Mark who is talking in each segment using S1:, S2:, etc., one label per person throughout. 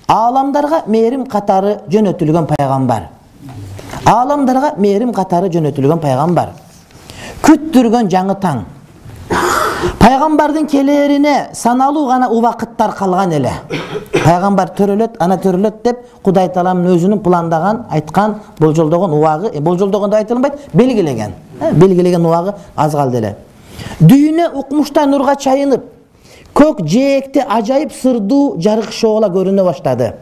S1: Alamdarga merim katары jönötülgөн paygambar. Alamdarga merim katары jönötülgön paygambar. Küttürgön жаңы таң. Paygambardын келерine саналуу гана убакыттар калган эле. Пайгамбар төрөлөт, ана төрөлөт деп Кудай Тааламдын өзүнүн пландаган, айткан, болжолдогон убагы, болжолдогон деп айтылбайт, белгилеген. Белгилеген убагы аз калды эле. Дүйнө укмуштай нурга чайынып, көк жээкте ажайып сырдуу жарык шоола көрүнө баштады.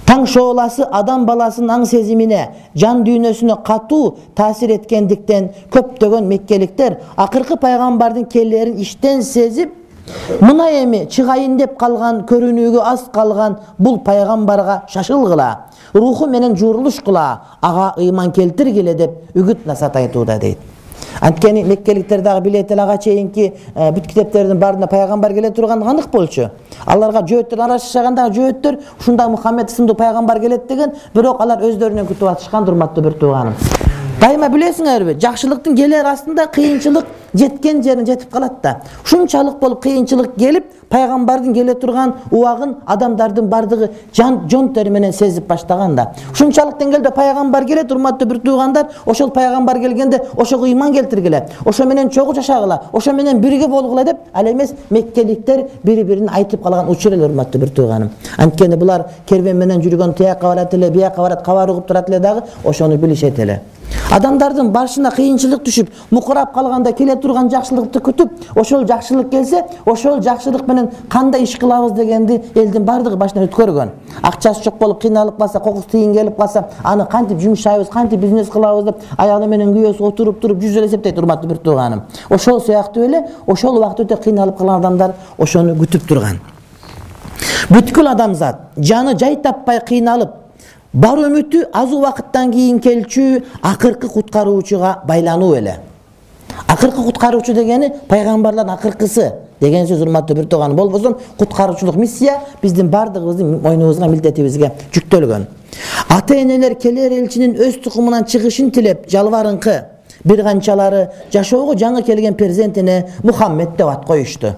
S1: Таң шооласы адам баласынын аң сезимине, жан дүйнөсүнө катуу таасир эткендиктен көптөгөн меккеликтер акыркы пайгамбардын келерин иштен сезип, мына эми чыгайын деп калган, көрүнүүгө аз калган бул пайгамбарга шашылгыла, руху менен журулуш кыла, ага ыйман келтиргиле деп үгүт насаат айтууда дейт. Анткени меккеликтер дагы билет эле ага чейинки бүт китептердин баарында пайгамбар келе турган анык болчу. Аларга жөөттөр арашышаганда жөөттөр ушундай Мухаммед сындуу пайгамбар келет деген, бирок алар өздөрүнөн күтүп атышкан, урматтуу бир тууганым. Дайыма билесиңерби, жакшылыктын келер астында кыйынчылык жеткен жерине жетип калат да. Ушунчалык болуп кыйынчылык келип, пайгамбардын келе турган убагын адамдардын бардыгы жон тери менен сезип баштаган да. Ушунчалык деңгээлде пайгамбар келет, урматтуу бир туугандар, ошол пайгамбар келгенде ошого ыйман келтиргиле, ошо менен чогуу жашагыла, ошо менен бирге болгула деп, ал эмес меккеликтер бири-бирин айтып калган учур эле, урматтуу бир тууганым. Анткени булар кервен менен жүргөн, тияка барат эле, бияка барат, кабар угуп турат эле дагы, ошону билишет эле. Адамдардын башына кыйынчылык түшүп, мукурап калганда келе турган жакшылыкты күтүп, ошол жакшылык келсе, ошол жакшылык менен кандай иш кылабыз дегенди элдин бардыгы башынан өткөргөн. Акчасы жок болуп кыйналып калса, кокус тыйын келип калса, аны кантип жумшайбыз, кантип бизнес кылабыз деп аялы менен күйөөсү отуруп жүз эле эсептейт, урматтуу бир тууганым. Ошол сыяктуу эле, ошол убакыт өтө кыйналып калган адамдар ошону күтүп турган. Бүткүл адамзат жаны жай таппай кыйналып, бар үмүтү аз убакыттан кийин келчү акыркы куткаруучуга байлануу эле. Акыркы куткаруучу дегени пайгамбарлардын акыркысы деген сөз, урматтуу бир тууганым. Болбосо куткаруучулук миссия биздин бардыгыбыздын мойнубузга, милдетибизге жүктөлгөн. Ата-энелер келер элчинин өз тукумунан чыгышын тилеп, жалбарыңкы бир канчалары жашоого жаңы келген перзентине Мухаммед деп ат коюшту.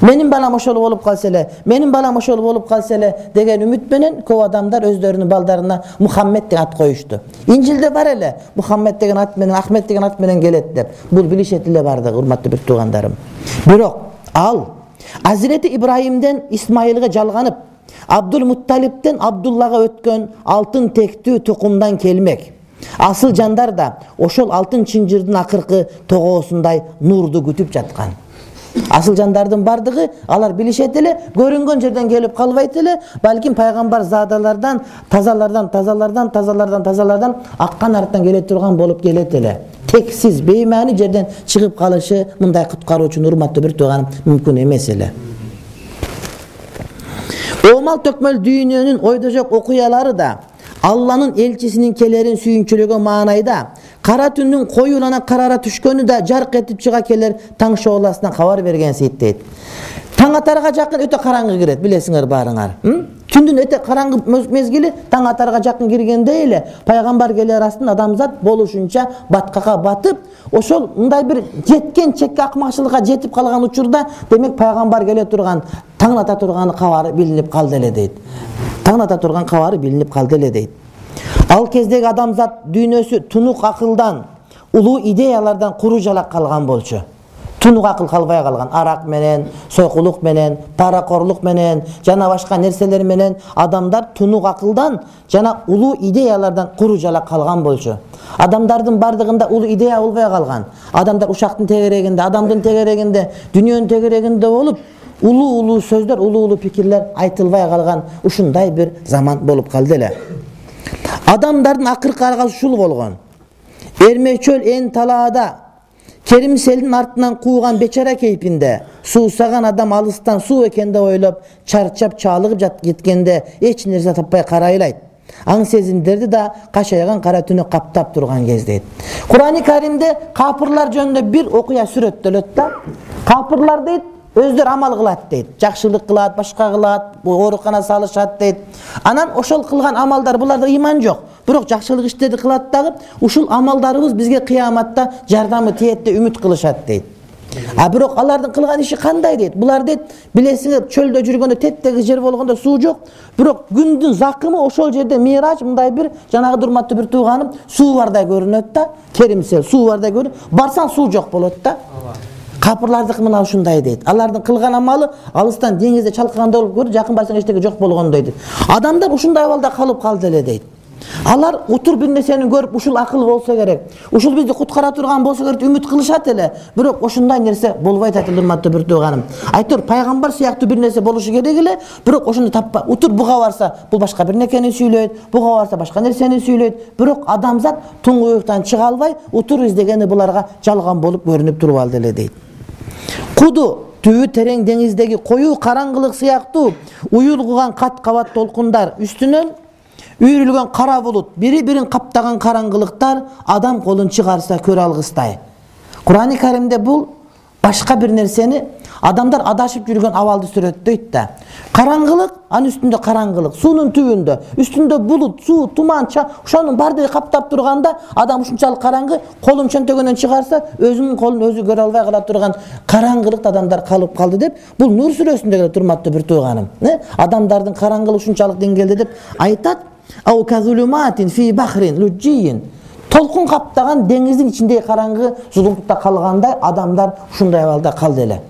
S1: Менин балам ошол болуп калса эле, менин балам ошол болуп калса эле деген үмүт менен көп адамдар өздөрүнүн балдарына Мухаммед деген ат коюшту. Инжилде бар эле Мухаммед деген ат менен, Ахмед деген ат менен келет деп. Бул билишет эле бардыгы, урматтуу бир туугандарым. Бирок ал Азирети Ибрахимден Исмаилге жалганып, Абдул Мутталиптен Абдуллага өткөн алтын тектүү тукумдан келмек. Асыл жандар да ошол алтын чынжырдын акыркы тогоосундай нурду күтүп жаткан. Асыл жандардын бардыгы алар билишет эле, көрүнгөн жерден келип калбайт эле, балким пайгамбар задалардан, тазалардан аккан арттан келе турган болуп келет эле. Тексиз, беймани жерден чыгып калышы мындай куткаруучу, урматтуу бир тууганым, мүмкүн эмес эле. Оомал төкмөл дүйнөнүн ойдо жок окуялары да Алланын элчисинин келерин сүйүнчүлөгөн маанайда, кара түндүн коюлана карара түшкөнү да жарк этип чыга келер таң шооласынан кабар берген сейттейт. Таң атарга жакын өтө караңгы кирет, билесиңер баарыңар. Түндүн өтө караңгы мезгили таң атарга жакын киргенде эле пайгамбар келер астын адамзат болушунча баткакка батып, ошол мындай бир жеткен чекке акмакчылыкка жетип калган учурда, демек пайгамбар келе турган, таң ата турган кабары билинип калды эле дейт. Таң ата турган кабары билинип калды эле дейт. Ал кездеги адамзат дүйнөсү тунук акылдан, улуу идеялардан куружалак калган болчу. Тунук акыл калбай калган, арак менен, сойкулук менен, паракорлук менен, жана башка нерселер менен адамдар тунук акылдан жана улуу идеялардан куружалак калган болчу. Адамдардын бардыгында улуу идея болбой калган. Адамдар ушактын тегерегинде, адамдын тегерегинде, дүнүйөнүн тегерегинде болуп, улуу сөздөр, улуу пикирлер айтылбай калган ушундай бир заман болуп калды эле. Адамдардын акыркы аргасы ушул болгон. Эрмечөл эн талаада Керим селдин артынан кууган бечара кейпинде, суусаган адам алыстан суу экенде ойлоп, чарчап чалыгып кеткенде эч нерсе таппай карайлайт. Аң сезимдерди да кашайган кара түнү каптап турган кезде. Кур'ан-ы Каримде капырлар жөнүндө бир окуя сүрөттөлөт да. Капырлар дейт, өздөр амал кылат дейт, жакшылык кылат, башка кылат, оорукана салышат дейт. Анан ошол кылган амалдар, буларда ыйман жок, бирок жакшылык иштерди кылат дагы, ушул амалдарыбыз бизге кыяматта жардамы тиет деп үмүт кылышат дейт. Бирок алардын кылган иши кандай дейт? Булар дейт, билесиңер, чөлдө жүргөндө теп-тегиз жер болгондо суу жок, бирок күндүн закымы ошол жерде Мираж мындай бир жанагы урматтуу бир тууганым суу бардай көрүнөт да, керимсел суу бардай көрүнөт. Барсаң суу жок болот да. Капырлардыкы мына ушундай дейт. Алардын кылган амалы алыстан деңизде чалкагандай болуп көрүнөт, жакын барсаң эчтеке жок болгондой дейт. Адамдар ушундай абалда калып калды эле дейт. Алар утур бир нерсени көрүп, ушул акыл болсо керек, ушул бизди куткара турган болсо керек үмүт кылышат эле. Бирок ошондой нерсе болбойт айтат урматтуу бир тууганым. Айтор пайгамбар сыяктуу бир нерсе болушу керек эле, бирок ошону таппа. Утур буга барса, бул башка бир нерсени сүйлөйт, буга барса башка нерсени сүйлөйт. Бирок адамзат туңгуюктан чыга албай, утур издегени буларга жалган болуп көрүнүп туруп алды эле дейт. Куду түбү терең деңиздеги коюу караңгылык сыяктуу уюлгуган кат кабат толкундар үстүнөн үйрүлгөн кара булут, бири-бирин каптаган караңгылыктар адам колун чыгарса көрө алгыстай. Кур'ан-ы Каримде бул башка бир нерсени адамдар адашып жүргөн абалды сүрөттөйт да. Караңгылык, анын үстүндө караңгылык, суунун түбүндө, үстүндө булут, суу, туман, ошонун бардыгы каптап турганда, адам ушунчалык караңгы, колун чөнтөгөнөн чыгарса, өзүнүн колун өзү көрө албай кала турган караңгылыкта адамдар калып калды деп, бул Нур сүрөсүндө келет урматтуу бир тууганым. Адамдардын караңгылыгы ушунчалык деңгээлде деп айтат. Ау казулуматин фи бахрин луджиин. Толкун каптаган деңиздин ичиндеги караңгы зулумтукта калгандай адамдар ушундай абалда калды эле.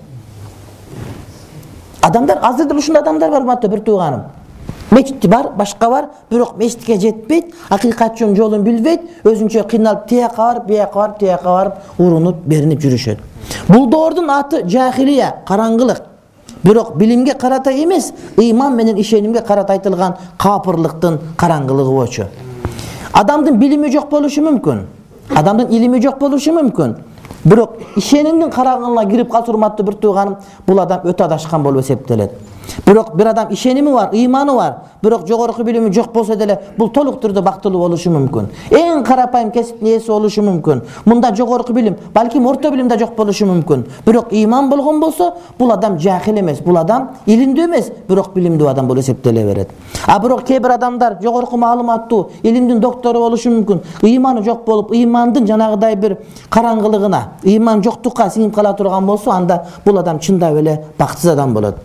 S1: Адамдар азырда ушундай адамдар бар урматтуу бир тууганым. Мечит бар, башка бар, бирок мечитке жетпейт, акыйкатчынын жолун билбейт, өзүнчө кыйналып тияка барып, бияка барып, тияка барып, урунуп, беринип жүрүшөт. Бул доордун аты жахилия, караңгылык. Бирок билимге карата эмес, ыйман менен ишенимге карата айтылган капырлыктын караңгылыгы болчу. Адамдын билими жок болушу мүмкүн. Адамдын илими жок болушу мүмкүн. Бирок ишенимдин караңгылыгына кирип калса урматтуу бир тууганым, бул адам өтө адашкан болуп эсептелет. Бирок бир адам ишеними бар, ыйманы бар, бирок жогорку билими жок болсо деле бул толук түрдө бактылуу болушу мүмкүн. Эң карапайым кесиптин ээси болушу мүмкүн. Мында жогорку билим, балким орто билим да жок болушу мүмкүн. Бирок ыйман болгон болсо, бул адам жахил эмес, бул адам илимдүү эмес, бирок билимдүү адам болуп эсептеле берет. Бирок кээ бир адамдар жогорку маалыматтуу, илимдин доктору болушу мүмкүн. Ыйманы жок болуп, ыймандын жанагыдай бир караңгылыгына, ыйман жоктукка сиңип кала турган болсо, анда бул адам чындап эле бактысыз адам болот.